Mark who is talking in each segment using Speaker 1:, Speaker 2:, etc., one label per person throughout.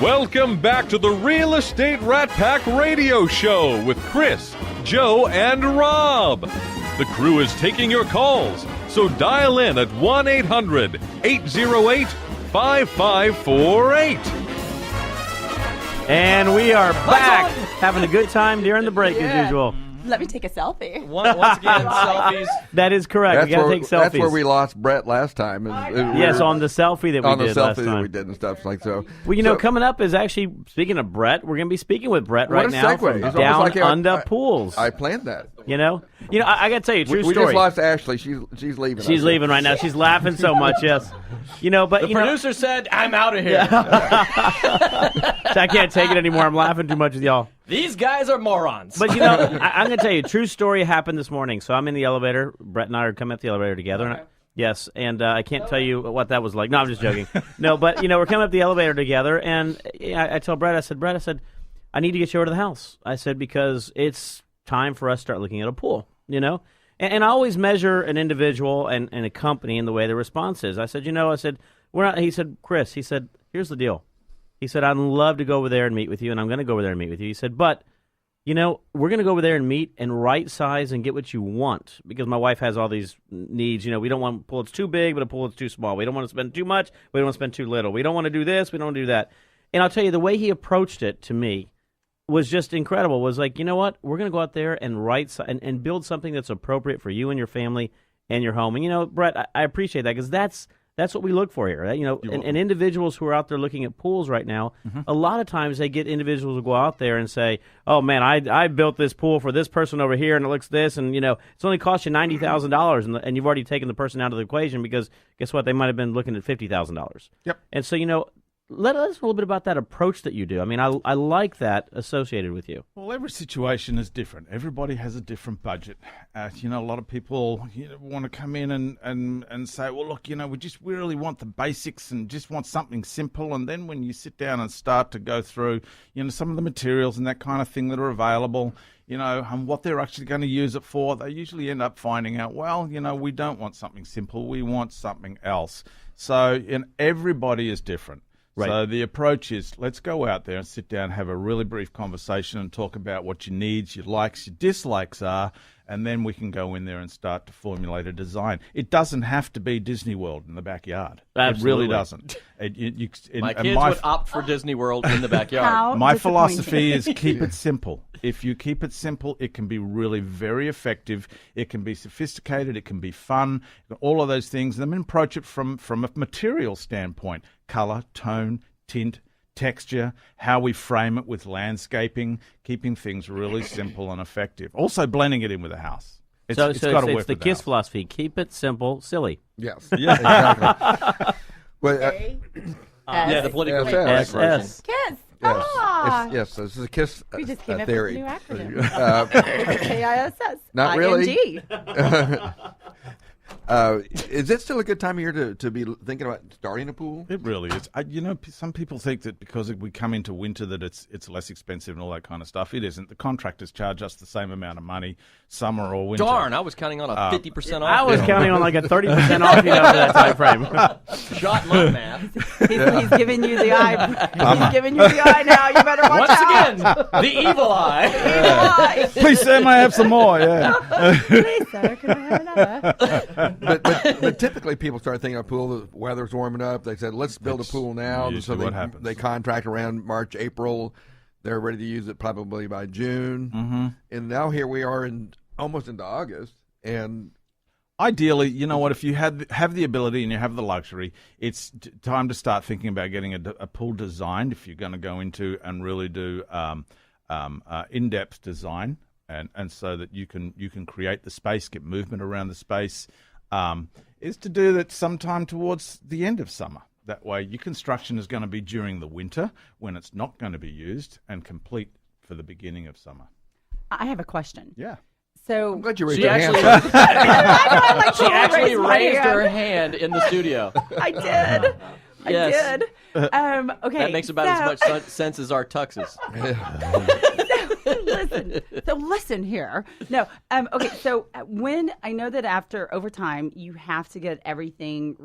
Speaker 1: Welcome back to the Real Estate Rat Pack Radio Show with Chris, Joe, and Rob. The crew is taking your calls, so dial in at 1-800-808-5548.
Speaker 2: And we are back, having a good time during the break as usual.
Speaker 3: Let me take a selfie.
Speaker 4: Once again, selfies.
Speaker 2: That is correct. We got to take selfies.
Speaker 5: That's where we lost Bret last time.
Speaker 2: Yes, on the selfie that we did last time.
Speaker 5: That we did and stuff like so.
Speaker 2: Well, you know, coming up is actually, speaking of Bret, we're going to be speaking with Bret right now from
Speaker 5: It's
Speaker 2: Down
Speaker 5: like
Speaker 2: Under Pools.
Speaker 5: I planned that.
Speaker 2: You know, I got to tell you, true story.
Speaker 5: We just lost Ashley. She's leaving.
Speaker 2: She's leaving right now. She's laughing so much. Yes, you know, but
Speaker 4: the producer said, "I'm out of here."
Speaker 2: I can't take it anymore. I'm laughing too much with y'all.
Speaker 4: These guys are morons.
Speaker 2: But you know, I'm going to tell you, true story happened this morning. So I'm in the elevator. Bret and I are coming up the elevator together.
Speaker 4: Okay.
Speaker 2: Yes, and I can't tell you what that was like. No, I'm just joking. No, but you know, we're coming up the elevator together, and I told Bret, I said, I need to get you over to the house. I said, because it's time for us to start looking at a pool, you know? And I always measure an individual and a company in the way their response is. I said, we're not, he said, Chris, here's the deal. He said, I'd love to go over there and meet with you, and I'm going to go over there and meet with you. He said, but, you know, we're going to go over there and meet and right size and get what you want, because my wife has all these needs. You know, we don't want a pool that's too big, but a pool that's too small. We don't want to spend too much. We don't want to spend too little. We don't want to do this. We don't want to do that. And I'll tell you, the way he approached it to me was just incredible. Was like, you know what? We're going to go out there and and build something that's appropriate for you and your family and your home. And, you know, Bret, I appreciate that, because that's what we look for here. Right? You know, and individuals who are out there looking at pools right now, a lot of times they get individuals who go out there and say, oh, man, I built this pool for this person over here, and it looks this, and, you know, it's only cost you $90,000, and you've already taken the person out of the equation, because guess what? They might have been looking at $50,000.
Speaker 6: Yep.
Speaker 2: And so, you know, let us know a little bit about that approach that you do. I mean, I like that associated with you.
Speaker 6: Well, every situation is different. Everybody has a different budget. You know, a lot of people want to come in and say, well, look, you know, we really want the basics and just want something simple. And then when you sit down and start to go through, you know, some of the materials and that kind of thing that are available, you know, and what they're actually going to use it for, they usually end up finding out, well, you know, we don't want something simple. We want something else. So everybody is different. Right. So the approach is, let's go out there and sit down, have a really brief conversation and talk about what your needs, your likes, your dislikes are, and then we can go in there and start to formulate a design. It doesn't have to be Disney World in the backyard.
Speaker 2: Absolutely.
Speaker 6: It really doesn't.
Speaker 4: My kids would opt for Disney World in the backyard.
Speaker 6: My philosophy is keep it simple. If you keep it simple, it can be really very effective. It can be sophisticated. It can be fun. All of those things. And then approach it from a material standpoint. Color, tone, tint, texture, how we frame it with landscaping, keeping things really simple and effective. Also blending it in with the house. It's got to work
Speaker 2: it's the
Speaker 6: with
Speaker 2: KISS
Speaker 6: house.
Speaker 2: philosophy. Keep it simple, silly.
Speaker 5: Yes.
Speaker 6: Yeah.
Speaker 5: Exactly. Well,
Speaker 4: Yeah, the political
Speaker 5: yes,
Speaker 4: version.
Speaker 3: Kiss.
Speaker 5: yes.
Speaker 3: Ah.
Speaker 5: Yes. This is a KISS
Speaker 3: We just came up
Speaker 5: theory.
Speaker 3: with a new acronym. KISS.
Speaker 5: Not really.
Speaker 3: ING.
Speaker 5: Is it still a good time of year to be thinking about starting a pool?
Speaker 6: It really is. You know, some people think that because we come into winter that it's less expensive and all that kind of stuff. It isn't. The contractors charge us the same amount of money, summer or winter.
Speaker 4: Darn, I was counting on a 50% off.
Speaker 2: I was counting on like a 30% off for that time frame.
Speaker 4: Shot my math.
Speaker 3: He's giving you the eye. He's giving you the eye now. You better watch out.
Speaker 4: Once again, the evil eye.
Speaker 6: Please, Sam, I have some more. Yeah.
Speaker 3: Please, sir, can I have another?
Speaker 5: But typically people start thinking of pool. The weather's warming up. They said, let's build a pool now.
Speaker 6: usually what happens.
Speaker 5: They contract around March, April. They're ready to use it probably by June.
Speaker 6: Mm-hmm.
Speaker 5: And now here we are almost into August. And
Speaker 6: ideally, you know what? If you have the ability and you have the luxury, it's time to start thinking about getting a pool designed. If you're going to go into and really do in-depth design, and so that you can create the space, get movement around the space, is to do that sometime towards the end of summer. That way, your construction is going to be during the winter when it's not going to be used, and complete for the beginning of summer.
Speaker 3: I have a question.
Speaker 6: Yeah.
Speaker 3: So
Speaker 5: I'm glad you raised
Speaker 4: She
Speaker 5: your hand.
Speaker 4: She actually raised her hand in the studio.
Speaker 3: I did.
Speaker 4: Yes.
Speaker 3: I did. Okay.
Speaker 4: That makes about as much sense as our tuxes.
Speaker 3: Listen here. No. Okay. So when I know that over time you have to get everything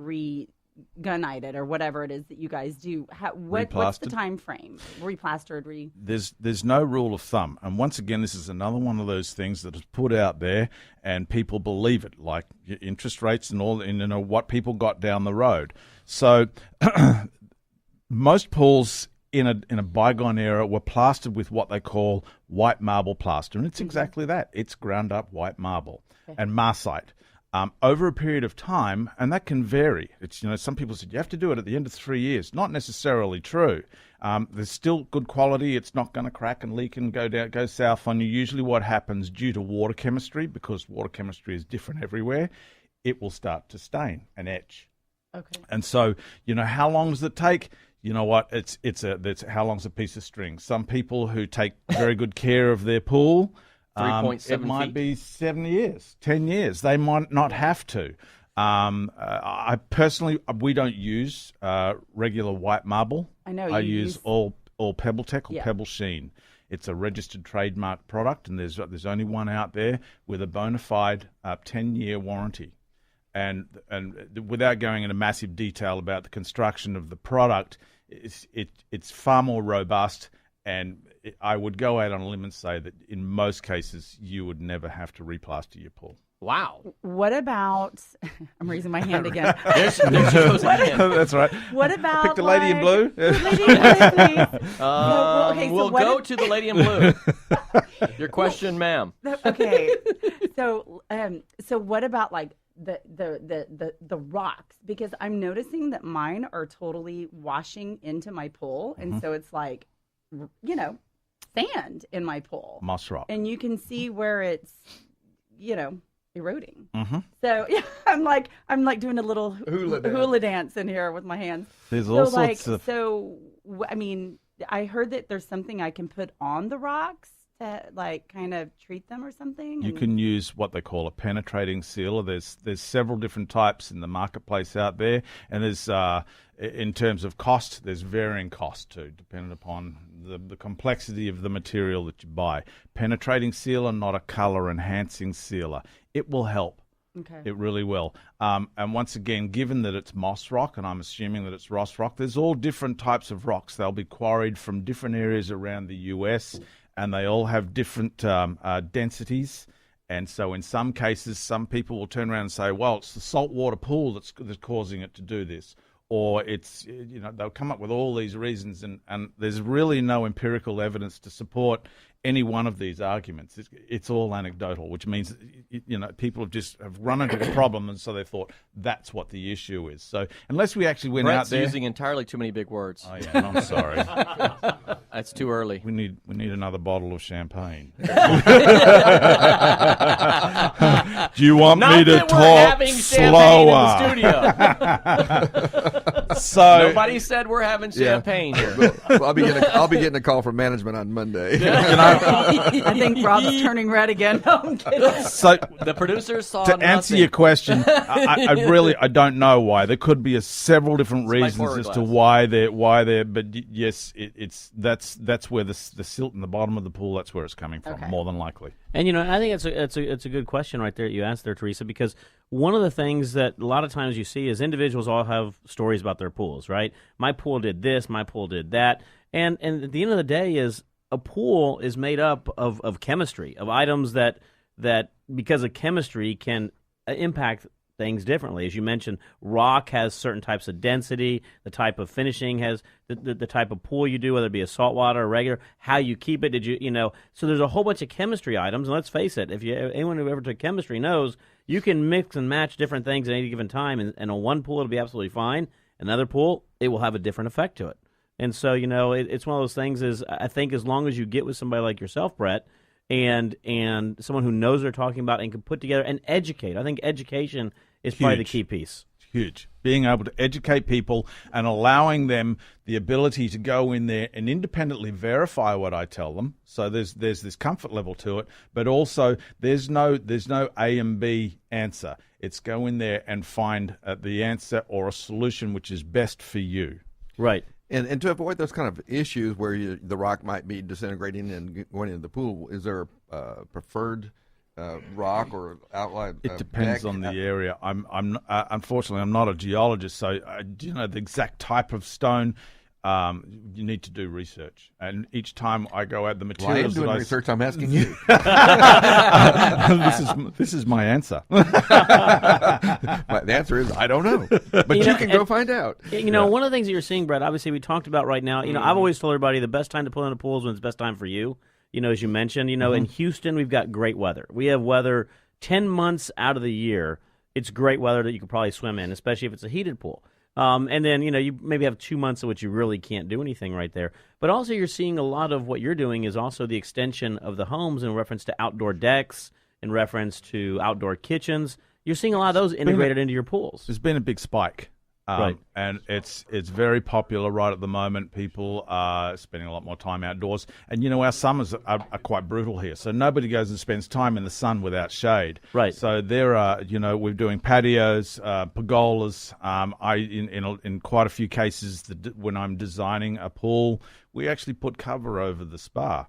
Speaker 3: gun nighted or whatever it is that you guys do, what's the
Speaker 6: Replastered.
Speaker 3: time frame? Replastered,
Speaker 6: There's no rule of thumb, and once again, this is another one of those things that is put out there, and people believe it, like interest rates and all, and what people got down the road. So, most pools in a bygone era were plastered with what they call white marble plaster, and it's exactly that. It's ground up white marble and marcite. Over a period of time, and that can vary. It's some people said you have to do it at the end of 3 years. Not necessarily true. There's still good quality. It's not going to crack and leak and go south on you. Usually, what happens due to water chemistry, because water chemistry is different everywhere, it will start to stain and etch.
Speaker 3: Okay.
Speaker 6: And so, how long does it take? You know what? It's how long's a piece of string. Some people who take very good care of their pool.
Speaker 4: 3.7
Speaker 6: it might
Speaker 4: feet.
Speaker 6: be 7 years, 10 years. They might not have to. I personally, we don't use regular white marble.
Speaker 3: I know.
Speaker 6: I use all Pebble Tech or
Speaker 3: Yeah.
Speaker 6: Pebble Sheen. It's a registered trademark product, and there's only one out there with a bona fide 10-year warranty. And without going into massive detail about the construction of the product, it's far more robust. And I would go out on a limb and say that in most cases, you would never have to replaster your pool.
Speaker 4: Wow.
Speaker 3: What about? I'm raising my hand again.
Speaker 4: There she goes again.
Speaker 6: That's right.
Speaker 3: What about
Speaker 6: Pick the lady in blue.
Speaker 3: Lady in blue, please.
Speaker 4: We'll
Speaker 3: what
Speaker 4: go
Speaker 3: if-
Speaker 4: to the lady in blue. Your question, ma'am.
Speaker 3: Okay, so what about like the rocks? Because I'm noticing that mine are totally washing into my pool, and so it's like, sand in my pool,
Speaker 6: Moss rock.
Speaker 3: and you can see where it's, eroding.
Speaker 6: Mm-hmm.
Speaker 3: So yeah, I'm like doing a little
Speaker 5: Hula
Speaker 3: dance in here with my hands.
Speaker 6: There's
Speaker 3: So
Speaker 6: all sorts of.
Speaker 3: I mean, I heard that there's something I can put on the rocks to like kind of treat them or something.
Speaker 6: You can use what they call a penetrating sealer. There's several different types in the marketplace out there, and there's in terms of cost, there's varying cost too, depending upon the complexity of the material that you buy. Penetrating sealer, not a color enhancing sealer. It will help.
Speaker 3: Okay.
Speaker 6: It really will. And once again, given that it's moss rock, and I'm assuming that it's Ross rock, there's all different types of rocks. They'll be quarried from different areas around the US, and they all have different densities. And so in some cases, some people will turn around and say, well, it's the saltwater pool that's causing it to do this. Or it's, they'll come up with all these reasons, and there's really no empirical evidence to support any one of these arguments. It's all anecdotal, which means, people have run into a problem, and so they thought that's what the issue is. So unless we actually went
Speaker 4: Brett's
Speaker 6: out there...
Speaker 4: using entirely too many big words.
Speaker 6: Oh, yeah, I'm sorry.
Speaker 4: That's too early.
Speaker 6: We need another bottle of champagne. Do you want
Speaker 4: Not
Speaker 6: me to
Speaker 4: that we're
Speaker 6: talk
Speaker 4: having champagne
Speaker 6: slower?
Speaker 4: in the studio.
Speaker 6: So
Speaker 4: Nobody said we're having champagne here.
Speaker 5: Well, I'll be getting a call from management on Monday.
Speaker 3: I think Rob's turning red again. No, I'm kidding.
Speaker 6: So
Speaker 4: The producers saw
Speaker 6: to answer
Speaker 4: nothing.
Speaker 6: your question, I don't know why. There could be several different
Speaker 4: my
Speaker 6: reasons as to
Speaker 4: hourglass.
Speaker 6: why they're. But yes, that's where the silt in the bottom of the pool. That's where it's coming from,
Speaker 3: Okay.
Speaker 6: more than likely.
Speaker 2: And I think it's a good question right there that you asked there, Teresa, because one of the things that a lot of times you see is individuals all have stories about their pools, right? My pool did this, my pool did that, and at the end of the day is a pool is made up of chemistry, of items that because of chemistry can impact things differently. As you mentioned, rock has certain types of density, the type of finishing has the type of pool you do, whether it be a saltwater or regular, how you keep it. So there's a whole bunch of chemistry items, and let's face it, anyone who ever took chemistry knows you can mix and match different things at any given time, and on one pool it'll be absolutely fine. Another pool, it will have a different effect to it. And so, it's one of those things is I think as long as you get with somebody like yourself, Brett, and someone who knows what they're talking about and can put together and educate. I think education is probably the
Speaker 6: Huge.
Speaker 2: key piece.
Speaker 6: Huge. Being able to educate people and allowing them the ability to go in there and independently verify what I tell them. So there's this comfort level to it, but also there's no A and B answer. It's go in there and find the answer or a solution which is best for you.
Speaker 2: Right.
Speaker 5: And to avoid those kind of issues where the rock might be disintegrating and going into the pool, is there a preferred rock or outline?
Speaker 6: It depends
Speaker 5: deck?
Speaker 6: on the area. Unfortunately, I'm not a geologist, so do you know the exact type of stone? You need to do research, and each time I go out, the
Speaker 5: Well, I am
Speaker 6: materials
Speaker 5: doing
Speaker 6: that
Speaker 5: research. I'm asking you.
Speaker 6: this is my answer.
Speaker 5: The answer is I don't know, but you can go find out.
Speaker 2: You know, one of the things that you're seeing, Brett, obviously we talked about right now, I've always told everybody the best time to pull in a pool is when it's the best time for you. As you mentioned, in Houston, we've got great weather. We have weather 10 months out of the year. It's great weather that you could probably swim in, especially if it's a heated pool. And then, you maybe have 2 months in which you really can't do anything right there. But also you're seeing a lot of what you're doing is also the extension of the homes in reference to outdoor decks, in reference to outdoor kitchens. You're seeing a lot of those integrated into your pools.
Speaker 6: There's been a big spike.
Speaker 2: Right.
Speaker 6: And it's very popular right at the moment. People are spending a lot more time outdoors. And, our summers are quite brutal here. So nobody goes and spends time in the sun without shade.
Speaker 2: Right.
Speaker 6: So there are, we're doing patios, pergolas. In quite a few cases, when I'm designing a pool, we actually put cover over the spa.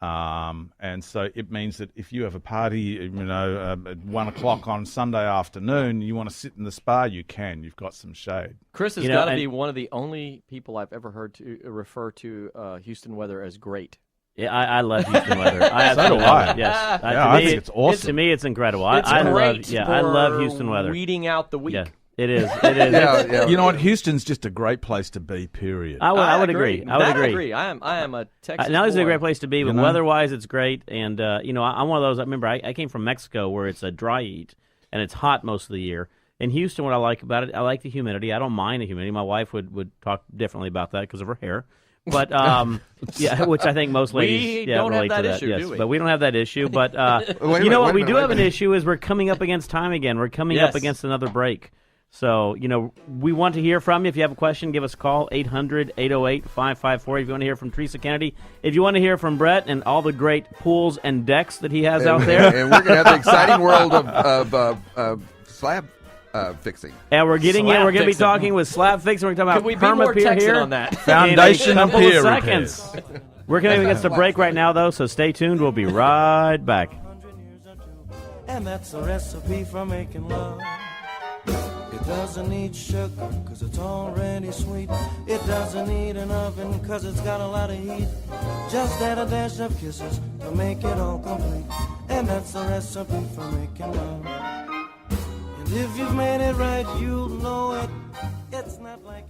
Speaker 6: And so it means that if you have a party, at 1 o'clock on Sunday afternoon, you want to sit in the spa, you can. You've got some shade.
Speaker 4: Chris has got to be one of the only people I've ever heard to refer to Houston weather as great.
Speaker 2: Yeah, I love Houston weather.
Speaker 6: So do I.
Speaker 2: Yes,
Speaker 6: I think it's awesome.
Speaker 2: To me, it's incredible.
Speaker 4: It's great.
Speaker 2: I love Houston weather.
Speaker 4: Weeding out the weak.
Speaker 2: Yeah. It is. It is.
Speaker 5: Yeah.
Speaker 6: You know what? Hous's just a great place to be, period.
Speaker 2: I would agree. I would agree.
Speaker 4: I am a Texas
Speaker 2: Now it's a
Speaker 4: boy.
Speaker 2: great place to be, but weather-wise, it's great. And, I'm one of those. I remember I came from Mexico where it's a dry heat, and it's hot most of the year. In Houston, what I like about it, I like the humidity. I don't mind the humidity. My wife would talk differently about that because of her hair. But, which I think most ladies
Speaker 4: don't
Speaker 2: relate
Speaker 4: have that
Speaker 2: to
Speaker 4: issue,
Speaker 2: yes,
Speaker 4: do we?
Speaker 2: But we don't have that issue. But,
Speaker 5: Wait a
Speaker 2: what we
Speaker 5: minute,
Speaker 2: do
Speaker 5: wait a
Speaker 2: have an
Speaker 5: minute.
Speaker 2: issue is we're coming up against time again. We're coming up against another break. So, we want to hear from you. If you have a question, give us a call, 800-808-5540. If you want to hear from Teresa Kennedy. If you want to hear from Brett and all the great pools and decks that he has out there.
Speaker 5: And we're going to have the exciting world of slab fixing.
Speaker 2: And we're going to be talking with Slab Fixing. We're talking
Speaker 4: Could we
Speaker 2: about
Speaker 4: be more
Speaker 2: perma-pier
Speaker 4: Texan
Speaker 2: here
Speaker 4: on that?
Speaker 6: Foundation
Speaker 2: in a
Speaker 6: and
Speaker 2: couple
Speaker 6: pier
Speaker 2: of seconds.
Speaker 6: repairs.
Speaker 2: We're coming against the break right now, though, so stay tuned. We'll be right back.
Speaker 7: And that's a recipe for making love. It doesn't need sugar, cause it's already sweet. It doesn't need an oven, cause it's got a lot of heat. Just add a dash of kisses to make it all complete. And that's the recipe for making love. And if you've made it right, you'll know it. It's not like